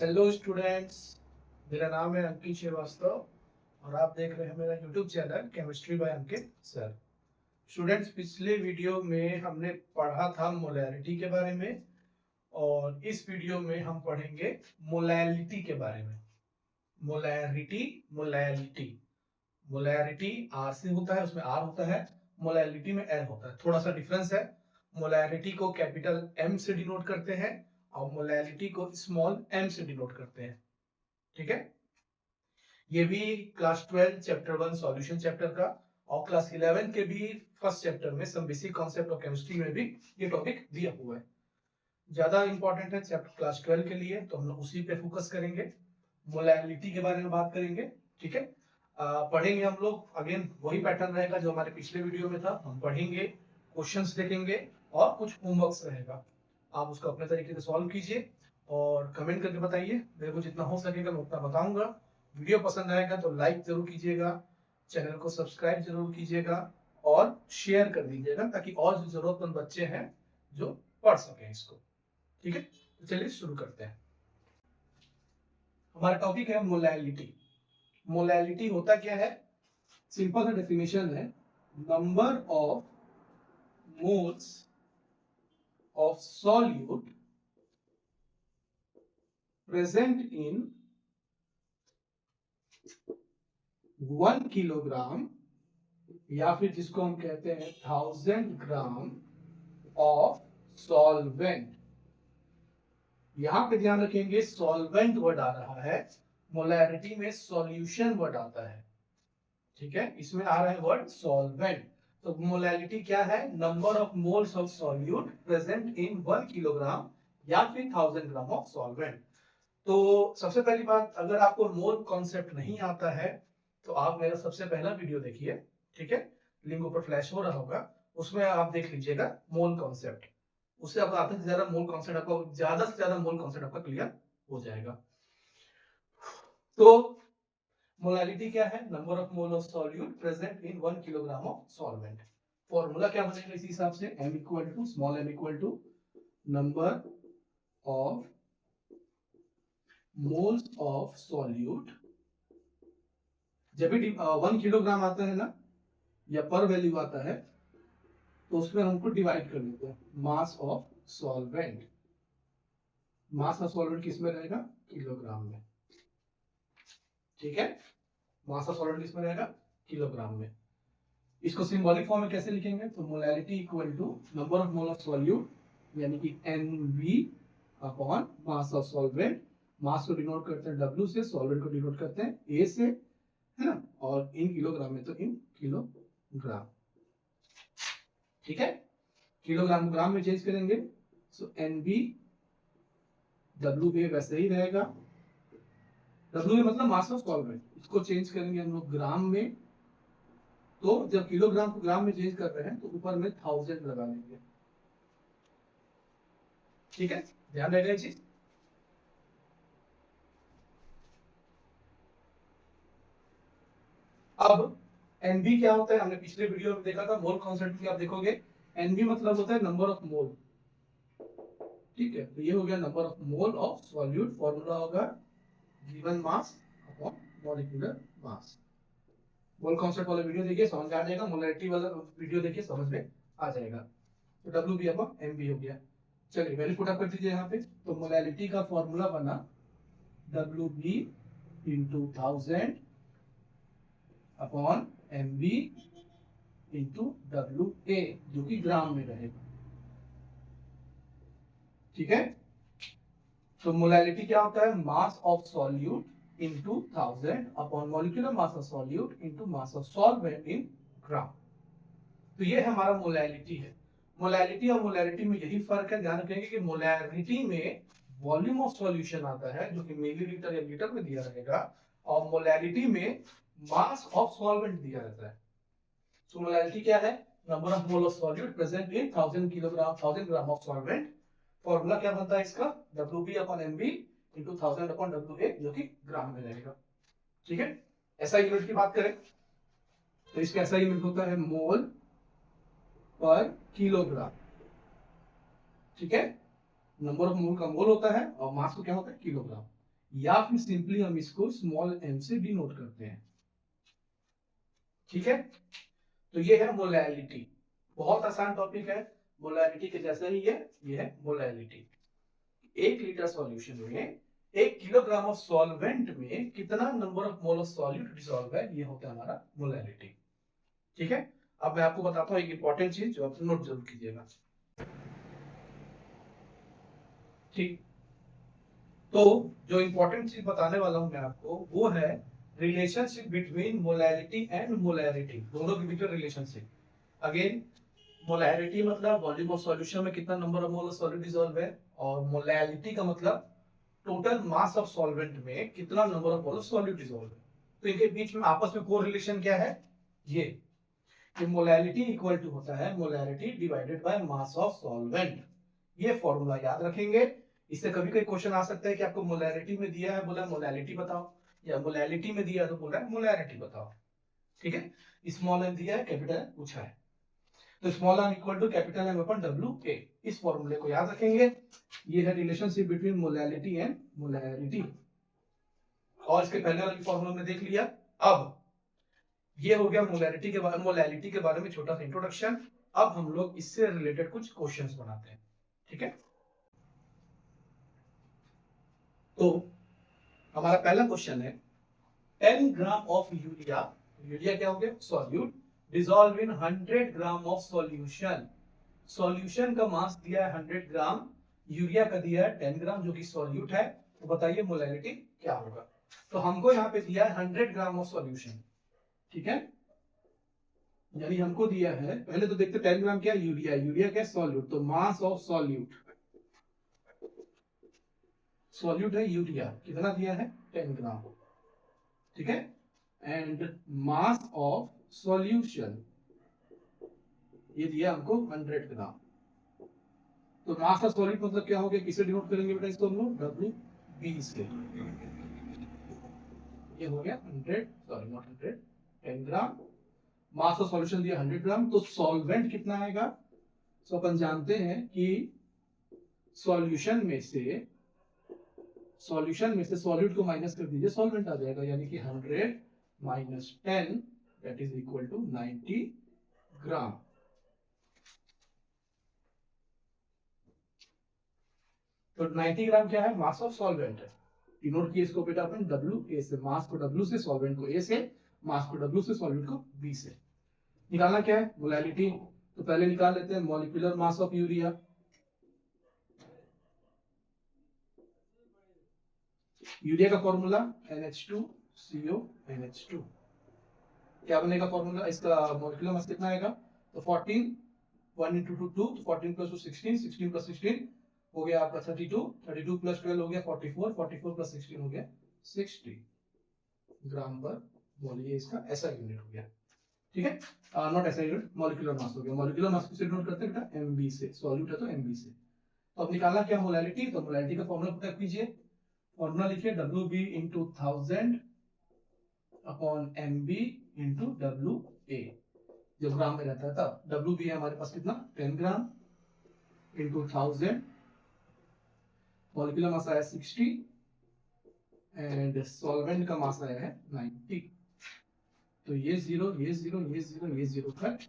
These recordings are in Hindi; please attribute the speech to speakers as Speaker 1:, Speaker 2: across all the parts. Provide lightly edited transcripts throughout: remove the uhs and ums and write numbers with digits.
Speaker 1: हेलो स्टूडेंट्स, मेरा नाम है अंकित श्रीवास्तव और आप देख रहे हैं मेरा यूट्यूब चैनल केमिस्ट्री बाय अंकित सर। स्टूडेंट्स, पिछले वीडियो में हमने पढ़ा था मोलैरिटी के बारे में और इस वीडियो में हम पढ़ेंगे मोलैलिटी के बारे में। मोलैरिटी, मोलैलिटी, मोलैरिटी आर से होता है, उसमें आर होता है, मोलैलिटी में एल होता है। थोड़ा सा डिफरेंस है। मोलैरिटी को कैपिटल एम से डिनोट करते हैं और मोलैलिटी को स्मॉल एम से डिनोट करते हैं। ठीक है, ये भी क्लास 12 चैप्टर 1 सॉल्यूशन चैप्टर का और क्लास 11 के भी फर्स्ट चैप्टर में some basic concept of chemistry में भी ये टॉपिक दिया हुआ है। ज्यादा इंपॉर्टेंट है चैप्टर क्लास 12 के लिए, तो हम लोग उसी पे फोकस करेंगे, मोलैलिटी के बारे में बात करेंगे। ठीक है, पढ़ेंगे हम लोग। अगेन वही पैटर्न रहेगा जो हमारे पिछले वीडियो में था। हम पढ़ेंगे, क्वेश्चंस देखेंगे और कुछ होमवर्क्स रहेगा। आप उसको अपने तरीके से सॉल्व कीजिए और कमेंट करके बताइए। मेरे को जितना हो सकेगा मैं उतना बताऊंगा। वीडियो पसंद आएगा तो लाइक जरूर कीजिएगा, चैनल को सब्सक्राइब जरूर कीजिएगा और शेयर कर दीजिएगा ताकि और जो जरूरतमंद बच्चे हैं जो पढ़ सकें इसको। ठीक है, तो चलिए शुरू करते हैं। हमारा टॉपिक है मोलैलिटी। मोलैलिटी होता क्या है? सिंपल सा डेफिनेशन है, number of moles of solute present in 1 kilogram या फिर जिसको हम कहते हैं 1000 ग्राम ऑफ सॉल्वेंट। यहां पे ध्यान रखेंगे, सॉल्वेंट वर्ड आ रहा है, मोलैरिटी में सॉल्यूशन वर्ड आता है। ठीक है, इसमें आ रहा है वर्ड सॉल्वेंट। तो मोलैलिटी क्या है? Number of moles of solute present in 1 kilogram या फिर 1000 ग्राम ऑफ सॉल्वेंट। तो सबसे पहली बात, अगर आपको मोल कॉन्सेप्ट नहीं आता है तो आप मेरा सबसे पहला वीडियो देखिए। ठीक है, लिंक ऊपर फ्लैश हो रहा होगा, उसमें आप देख लीजिएगा मोल कॉन्सेप्ट। उससे आपका आधे से ज्यादा मोल कॉन्सेप्ट आपका, ज्यादा से ज्यादा मोल कॉन्सेप्ट आपका क्लियर हो जाएगा। तो मोलैलिटी क्या है? Number of mole of solute present in 1 kilogram of solvent. Formula क्या बनेगा इसी हिसाब से, m equal to small m equal to number of moles of solute. जब भी 1 किलोग्राम आता है ना या पर वैल्यू आता है तो उसमें हमको डिवाइड कर देते हैं मास of solvent. Mass of solvent किस में रहेगा? किलोग्राम में। ठीक है, मास ऑफ सॉल्वेंट किस में रहेगा? किलोग्राम में। इसको सिंबॉलिक फॉर्म में कैसे लिखेंगे? तो molality equal to number of mole of solute यानी कि NV upon mass of solvent. Mass को डिनोट करते हैं W से, सॉल्वेंट को डिनोट करते हैं A से, है ना, और इन किलोग्राम में तो इन किलोग्राम। ठीक है, किलोग्राम ग्राम में चेंज करेंगे, सो NB WA वैसे ही रहेगा। WA मतलब मास ऑफ सॉल्वेंट, इसको चेंज करेंगे हम लोग ग्राम में। तो जब किलोग्राम को ग्राम में चेंज कर रहे हैं तो ऊपर में 1000 लगा लेंगे। ठीक है, ध्यान रखना ये चीज। अब NB क्या होता है? हमने पिछले वीडियो में देखा था, मोल कॉन्सेंट्रेशन की आप देखोगे NB मतलब होता है नंबर ऑफ मोल। ठीक है, तो ये हो गया number of mole of solute. Formula होगा given mass upon molecular mass. Mole concept वाला वीडियो देखिए, समझ में आ जाएगा। मोलैरिटी वाला वीडियो देखिए, समझ में आ जाएगा। तो WB अपॉन MB हो गया। चलिए वैल्यू पुट अप कर दीजिए यहाँ पे। तो मोलैलिटी का फॉर्मूला बना WB into 1000 upon MB into WA जो कि ग्राम में रहेगा। ठीक है, तो मोलैलिटी क्या होता है? Mass of solute into 1000 upon molecular mass of solute into mass of solvent in gram. तो ये हमारा मोलैलिटी है। मोलैलिटी और मोलैरिटी में यही फर्क है, ध्यान रखेंगे कि मोलैरिटी में वॉल्यूम ऑफ सॉल्यूशन आता है जो कि मिलीलीटर या लीटर में दिया रहेगा, और मोलैलिटी में मास ऑफ सॉल्वेंट दिया रहता है। तो मोलैलिटी क्या है? Number of mole of solute present in 1000 kilogram 1000 gram of solvent. Formula क्या बनता है इसका? WB upon MB into 1000 upon WA जो कि ग्राम में रहेगा। ठीक है, ऐसा यूनिट की बात करें तो इसका ऐसा यूनिट होता है मोल पर किलोग्राम। ठीक है, नंबर ऑफ मोल का मोल होता है और मास को क्या होता है? किलोग्राम। या फिर सिंपली हम इसको स्मॉल m से डिनोट करते हैं। ठीक है, तो ये है मोलैलिटी। बहुत आसान टॉपिक है, मोलैलिटी के जैसा ही है, ये है मोलैलिटी। 1 लीटर सॉल्यूशन में 1 किलोग्राम ऑफ सॉल्वेंट में कितना number of mole of solute dissolve है, ये होता है हमारा मोलैलिटी। ठीक है, अब मैं आपको बताता हूँ एक इंपॉर्टेंट चीज जो आप नोट जरूर कीजिएगा। ठीक, तो जो इंपॉर्टेंट चीज बताने वाला हूं मैं आपको वो है relationship between molality and molarity, दोनों के बीच में रिलेशनशिप। अगेन, मोलैरिटी मतलब वॉल्यूम ऑफ सॉल्यूशन में कितना number of mole of solute dissolve है, और मोलैलिटी का मतलब टोटल मास ऑफ सॉल्वेंट में कितना number of mole of solute dissolve है। तो इनके बीच में आपस में कोरिलेशन क्या है, ये मोलैलिटी इक्वल टू होता है molarity divided by mass of solvent. ये फॉर्मूला याद रखेंगे। इससे कभी कोई क्वेश्चन आ सकता है कि आपको मोलैरिटी में दिया है, बोला मोलैलिटी बताओ, या मोलैलिटी में दिया है तो बोला मोलैरिटी बताओ। ठीक है, स्मॉल एम दिया है, कैपिटल एम पूछा है, तो small M equal to capital M upon W A. इस फॉर्मूले को याद रखेंगे। ये है relationship between molality and molarity, और इसके पहले वाली फॉर्मूला में देख लिया। अब ये हो गया मोलैरिटी के बारे में छोटा सा इंट्रोडक्शन। अब हम लोग इससे रिलेटेड कुछ क्वेश्चंस बनाते हैं। ठीक है, तो हमारा पहला क्वेश्चन है 10 ग्राम ऑफ यूरिया, यूरिया क्या हो गया, solute, dissolve in 100 gram of solution. Solution का मास दिया है 100 ग्राम, यूरिया का दिया है 10 ग्राम जो कि सॉल्यूट है। तो बताइए मोलैलिटी क्या होगा। तो हमको यहाँ पे दिया है 100 ग्राम ऑफ सॉल्यूशन। ठीक है, यानी हमको दिया है, पहले तो देखते 10 ग्राम क्या, यूरिया, यूरिया क्या, सॉल्यूट, तो मास ऑफ सॉल्यूट, सॉल्यूट है यूरिया, कितना दिया है 10 ग्राम। ठीक है, एंड मास ऑफ सॉल्यूशन ये दिया हमको 100 ग्राम। तो मास ऑफ सॉल्यूट मतलब क्या हो गया, किसे डिनोट करेंगे बेटा इसको हम लोग, WB से। ये हो गया 100, sorry not 100, 10 gram, mass of solution दिया 100 ग्राम। तो सॉल्वेंट कितना आएगा, सो अपन जानते हैं कि सॉल्यूशन में से सॉल्यूट को माइनस कर दीजिए, सॉल्वेंट आ जाएगा, यानी कि 100 minus 10 that is equal to 90 gram. तो 90 ग्राम क्या है, मास ऑफ सॉल्वेंट है। डिनोट किए इसको बेटा अपन WA से, मास को W से, सॉल्वेंट को A से, मास को W से, सॉल्वेंट को B से। निकालना क्या है, मोलैलिटी। तो पहले निकाल लेते हैं molecular mass of urea. Urea का फॉर्मूला NH2CO NH2। क्या बनेगा फॉर्मूला, इसका मॉलिक्यूलर मास कितना आएगा, तो 14, 1 into 2 2, 14 plus 2 16, 16 plus 16 हो गया आपका 32, 32 plus 12 हो गया 44, 44 plus 16 हो गया 60 ग्राम पर मोल। ये इसका ऐसा यूनिट हो गया। ठीक है, नॉट ऐसा यूनिट, मॉलिक्यूलर मास हो गया। मॉलिक्यूलर मास किससे डिनोट करते हैं बेटा, MB से, सॉल्यूट है तो MB से। तो अब निकालना क्या मोलैलिटी, तो मोलैलिटी का फॉर्मूला पुट कीजिए। फॉर्मूला लिखिए WB into 1000 upon MB into WA, जो ग्राम में रहता है तब। WB है हमारे पास कितना, 10 ग्राम into 1000, मॉलिक्यूलर मास आया 60 एंड सॉल्वेंट का मास आया है 90। तो ये 0, ये 0, ये 0, ये 0 कट।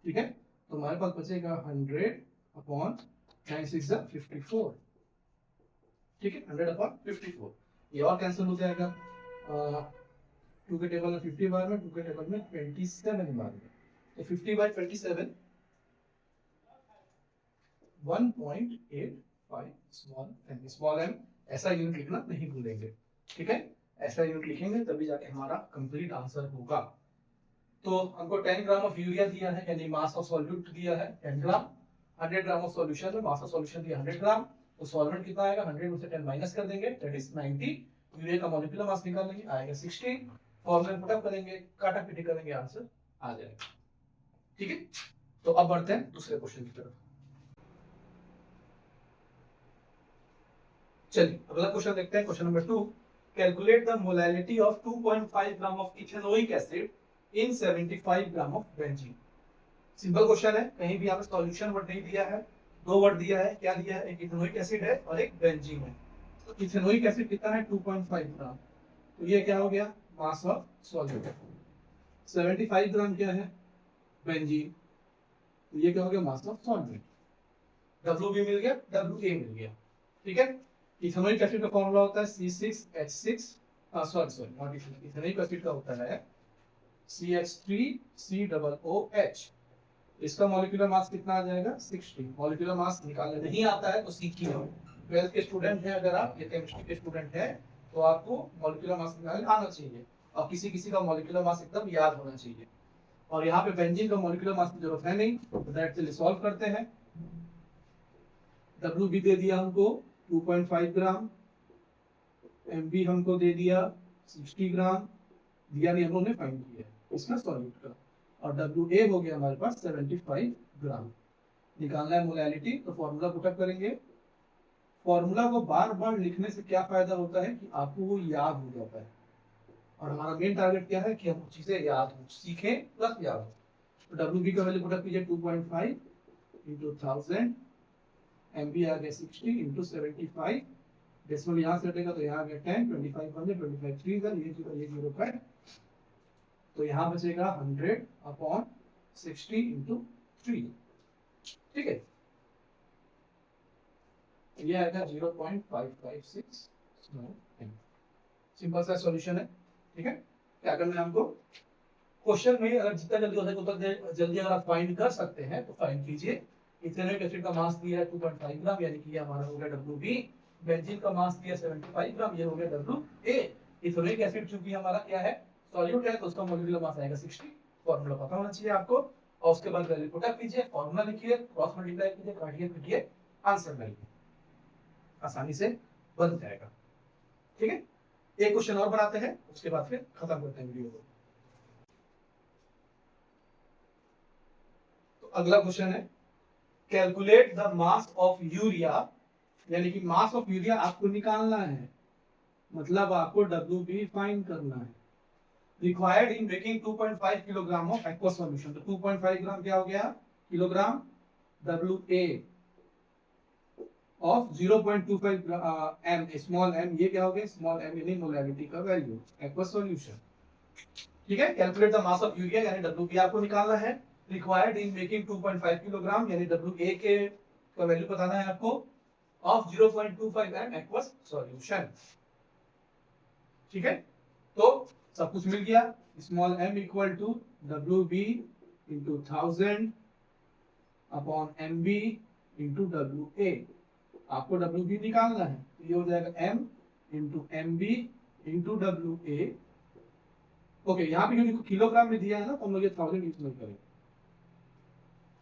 Speaker 1: ठीक है, तो हमारे पास बचेगा 100 अपॉन 9 6 54। ठीक है, 100 अपॉन 54, ये और कैंसिल हो जाएगा। 2 के टेबल में 50 बार में, 2 के टेबल में 27 बार में, तो 50 by 27 1.85 स्मॉल m। ऐसा यूनिट लिखना नहीं भूलेंगे। ठीक है, ऐसा यूनिट लिखेंगे तभी जाके हमारा कंप्लीट आंसर होगा। तो हमको 10 ग्राम ऑफ यूरिया दिया है, यानी मास ऑफ सॉल्यूट दिया है 10 ग्राम, 100 ग्राम ऑफ सॉल्यूशन में मास ऑफ सॉल्यूशन दिया 100 ग्राम। तो सॉल्वेंट कितना आएगा, 100 में से 10 माइनस कर देंगे, दैट इज 90। यूरिया का मॉलिक्यूलर मास निकालेंगे, आएगा 60। फॉर्मूला पुट अप करेंगे, काटा पीटी करेंगे, आंसर आ जाएगा। ठीक है, तो अब बढ़ते हैं दूसरे क्वेश्चन की तरफ। चलिए अगला क्वेश्चन देखते हैं, question number 2। Calculate the molality of 2.5 gram of ethanoic acid in 75 gram of benzene. Simple question है, कहीं भी यहाँ पे सॉल्यूशन वर्ड नहीं दिया है, दो वर्ड दिया है, क्या दिया है, एक इथेनोइक एसिड है और एक बेंजीन है। तो इथेनोइक एसिड कितना है 2.5 ग्राम, तो ये क्या हो गया मास ऑफ सॉल्यूट। 75 ग्राम क्या है बेंजीन, तो ये क्या हो गया मास ऑफ सॉल्वेंट। W भी मिल गया, WA मिल गया, ठीक है। इथेनोइक एसिड का फॉर्मूला होता है C6H6 sorry not ethanoic acid का होता है CH3COOH। इसका मॉलिक्यूलर मास कितना आ जाएगा 60। मॉलिक्यूलर मास निकालने नहीं आता है तो सीखिए, 12th के स्टूडेंट हैं अगर आप, ये केमिस्ट्री के स्टूडेंट हैं तो आपको मॉलिक्यूलर मास निकालने आना चाहिए, और किसी किसी का मॉलिक्यूलर मास एकदम याद होना चाहिए। और यहाँ पे बेंजीन का मॉलिक्यूलर मास की जरूरत है नहीं, तो डायरेक्ट चलिए सॉल्व करते हैं। W भी दे दिया हमको 2.5 ग्राम, MB हमको दे दिया 60 ग्राम, दिया नहीं हम लोगों ने फाइंड किया इसका सॉल्यूट का, और WA हो गया हमारे पास 75 ग्राम। निकालना है मोलैलिटी, तो फॉर्मूला पुटअप करेंगे। फॉर्मूला को बार बार लिखने से क्या फायदा होता है कि आपको वो याद हो जाता है, और हमारा मेन टारगेट क्या है कि हम चीजें याद हो, सीखें प्लस याद हो। तो WB का वैल्यू पुटअप कीजिए 2.5 into 1000, MB आ गया 60 into 75, डेसिमल यहाँ से हटेगा तो यहाँ आ गया 10, 2500, 25 3 ये 0 का, तो यहाँ बचेगा 100/60 into 3, ठीक है। ये आएगा 0.556। सिंपल सा सॉल्यूशन है, ठीक है। क्या करना है हमको, क्वेश्चन में अगर जितना जल्दी हो सके उतना जल्दी अगर आप फाइंड कर सकते हैं तो फाइंड कीजिए। इथेनोइक एसिड का मास दिया है 2.5 ग्राम, यानी कि ये हमारा हो गया WB। बेंजीन का मास दिया 75 ग्राम, ये हो गया WA। इथेनोइक एसिड चूंकि हमारा क्या है सॉल्यूट है, तो उसका मॉलिक्यूलर मास आएगा 60। फॉर्मूला पता होना चाहिए आपको, और उसके बाद वैल्यू पुट अप कीजिए, फॉर्मूला लिखिए, क्रॉस मल्टीप्लाई कीजिए, काटिए पीटिए, आंसर डालिए, आसानी से बन जाएगा, ठीक है। एक क्वेश्चन और बनाते हैं, उसके बाद फिर खत्म करते हैं वीडियो को। तो अगला क्वेश्चन है calculate the mass of urea, यानी कि मास ऑफ यूरिया आपको निकालना है, मतलब आपको WB फाइंड करना है। Required in making 2.5 kilogram of aqua solution, तो 2.5 ग्राम क्या हो गया kilogram, WA of 0.25 m, small m, ये क्या हो गया स्मॉल m, यानी मोलैलिटी का वैल्यू एक्वा सॉल्यूशन, ठीक है। Calculate the mass of urea, यानी WB आपको निकालना है। रिक्वायर्ड इन मेकिंग 2.5 किलोग्राम, यानी WA के का वैल्यू बताना है आपको, ऑफ 0.25 m एक्वा सॉल्यूशन, ठीक है। तो सब कुछ मिल गया, small m equal to WB into 1000 upon MB into WA। आपको WB निकालना है, तो ये हो जाएगा M into MB into WA। Okay, यहाँ पे क्योंकि किलोग्राम में दिया है ना, तो हम लोग ये 1000 यूज नहीं करेंगे,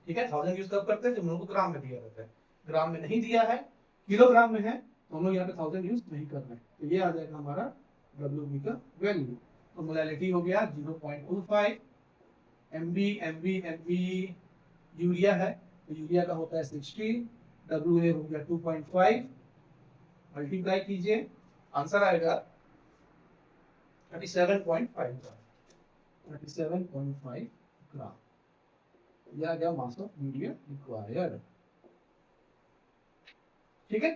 Speaker 1: ठीक है। 1000 यूज कब करते हैं जब हम लोग को ग्राम में दिया रहता है, ग्राम में नहीं दिया है, किलोग्राम में है, तो हम लोग यहाँ पे 1000 यूज नहीं कर रहे हैं। तो ये आ जाएगा हमारा WB का वैल्यू। तो मोलैलिटी हो गया 0.25, MB यूरिया है, तो यूरिया का होता है 60, WA हो गया 2.5, मल्टीप्लाई कीजिए, आंसर आएगा 37.5 ग्राम। यह आ गया मास ऑफ यूरिया रिक्वायर्ड, ठीक है।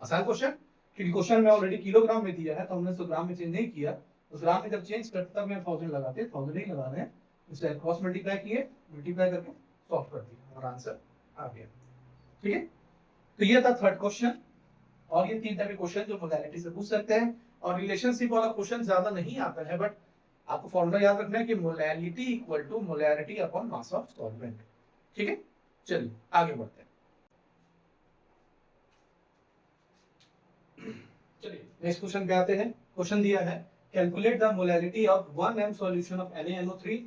Speaker 1: आसान क्वेश्चन, क्योंकि क्वेश्चन में ऑलरेडी किलोग्राम में दिया है, तो हमने 100 ग्राम में चेंज नहीं किया, तो ग्राम में जब चेंज करते तब मैं 1000 लगाते, 1000 नहीं लगा रहे हैं, इसे क्रॉस मल्टीप्लाई किए, मल्टीप्लाई करके सॉल्व कर दिया और आंसर आ गया, ठीक है। तो ये था थर्ड क्वेश्चन, और ये 3 टाइप के क्वेश्चन जो मोलैलिटी से पूछ सकते हैं, और रिलेशनशिप वाला क्वेश्चन ज्यादा नहीं आता है, बट आपको फॉर्मूला याद रखना है कि molality equal to molarity upon mass of solvent, ठीक है। चलिए आगे बढ़ते हैं। चलिए नेक्स्ट क्वेश्चन पे आते हैं। क्वेश्चन दिया है calculate the molarity of 1 m solution of NaNO3।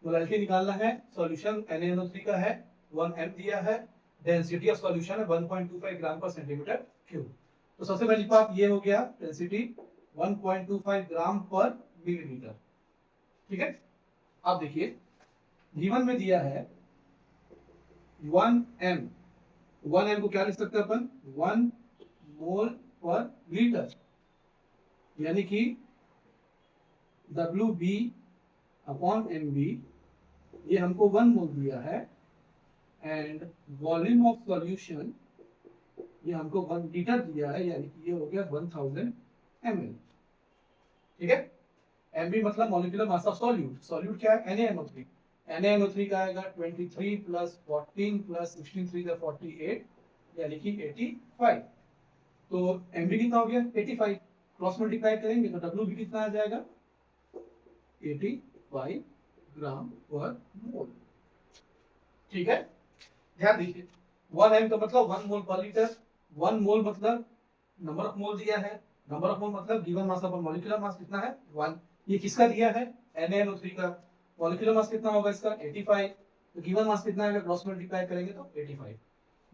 Speaker 1: Molarity निकालना है, सॉल्यूशन NaNO3 का है, 1 m दिया है, डेंसिटी ऑफ सॉल्यूशन है 1.25 ग्राम पर सेंटीमीटर क्यूब। तो सबसे पहली बात ये हो गया डेंसिटी 1.25 ग्राम पर मिलीलीटर, ठीक है। अब देखिए गिवन में दिया है 1 m, 1 m को क्या लिख सकते हैं अपन 1 मोल पर लीटर, यानी कि WB अपॉन MB, ये हमको 1 मोल दिया है, एंड वॉल्यूम ऑफ सॉल्यूशन ये हमको 1 लीटर दिया है, यानी कि ये हो गया 1000 ml। ठीक है, एमबी मतलब molecular mass of solute. Solute क्या है? NaNO3। NaNO3 का आएगा 23 प्लस 14 प्लस 16 3 48, यानी कि 85। तो एमबी कितना हो गया? 85। क्रॉस मल्टीप्लाई करेंगे तो डब्ल्यू भी कितना आ जाएगा? 85 ग्राम पर मोल। ठीक है, ध्यान दीजिए, 1 m का मतलब 1 मोल पर लीटर। 1 मोल मतलब नंबर ऑफ मोल दिया है, नंबर ऑफ मोल मतलब गिवन मास अपन मॉलिक्यूलर मास कितना है? 1। ये किसका दिया है? NaNO3 का। मॉलिक्यूलर मास कितना होगा इसका? 85। तो गिवन मास कितना आएगा? क्रॉस मल्टीप्लाई करेंगे तो 85।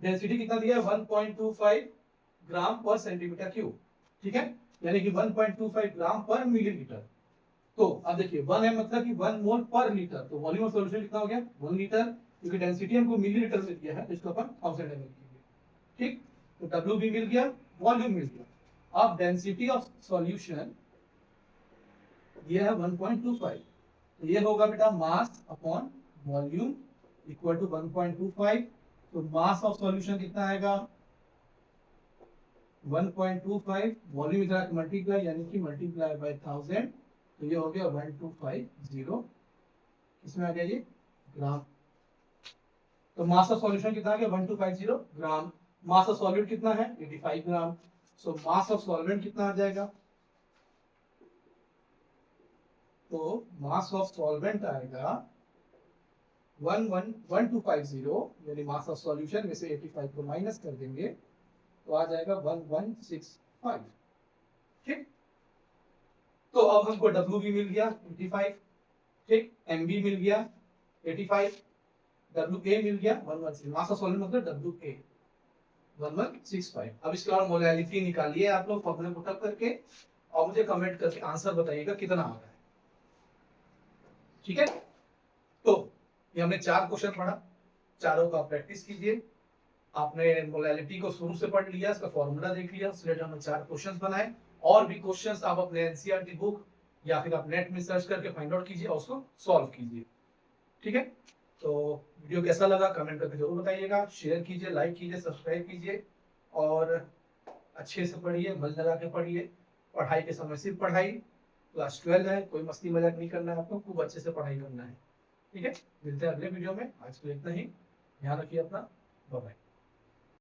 Speaker 1: डेंसिटी कितना दिया है? 1.25 ग्राम पर सेंटीमीटर क्यूब। ठीक है, यानी कि 1.25 ग्राम पर मिलीलीटर। तो अब देखिए 1 m मतलब कि 1 मोल पर लीटर। तो वॉल्यूम ऑफ सॉल्यूशन कितना हो गया? 1 लीटर, क्योंकि डेंसिटी हमको मिलीलीटर में दिया है, तो इसको अपन 1000 ml लिखेंगे। ठीक, तो डब्ल्यू भी मिल गया, वॉल्यूम मिल गया। अब डेंसिटी ऑफ सॉल्यूशन ये है 1.25, तो ये होगा बेटा mass upon volume equal to 1.25। तो मास ऑफ सॉल्यूशन कितना आएगा? 1.25, वॉल्यूम इधर मल्टीप्लाई, यानी कि मल्टीप्लाई बाय 1000, तो ये हो गया 1250। इसमें आ गया ये ग्राम। तो मास ऑफ सॉल्यूशन कितना आ गया? 1250 ग्राम। मास ऑफ सॉल्यूट कितना है? 85 ग्राम। सो मास ऑफ सॉल्वेंट कितना आ जाएगा? तो मास ऑफ सॉल्वेंट आएगा 1250, यानी मास ऑफ सॉल्यूशन में से 85 को माइनस कर देंगे तो आ जाएगा 1165। ठीक, तो अब हमको W भी मिल गया 85। ठीक, M भी मिल गया 85, WA मिल गया 116। मास ऑफ सॉल्वेंट मतलब WA 1165। अब इसके बाद मोलैलिटी निकालिए आप लोग फॉर्मूला पुटअप करके, और मुझे कमेंट करके आंसर बताइएगा कितना आ रहा है। ठीक है, तो ये हमने 4 क्वेश्चन पढ़ा, चारों का प्रैक्टिस कीजिए। आपने मोलैलिटी को शुरू से पढ़ लिया, इसका फॉर्मूला देख लिया, उससे हमने 4 क्वेश्चंस बनाए। और भी क्वेश्चंस आप अपने एनसीईआरटी बुक या फिर आप नेट में सर्च करके फाइंड आउट कीजिए और उसको सॉल्व कीजिए। ठीक है, तो वीडियो कैसा लगा कमेंट करके जरूर बताइएगा, शेयर कीजिए, लाइक कीजिए, सब्सक्राइब कीजिए, और अच्छे से पढ़िए, मन लगा के पढ़िए। पढ़ाई के समय सिर्फ पढ़ाई। क्लास 12 है, कोई मस्ती मजाक नहीं करना है आपको, खूब अच्छे से पढ़ाई करना है। ठीक है, मिलते हैं अगले वीडियो में। आज के लिए इतना ही, ध्यान रखिए अपना, बाय बाय।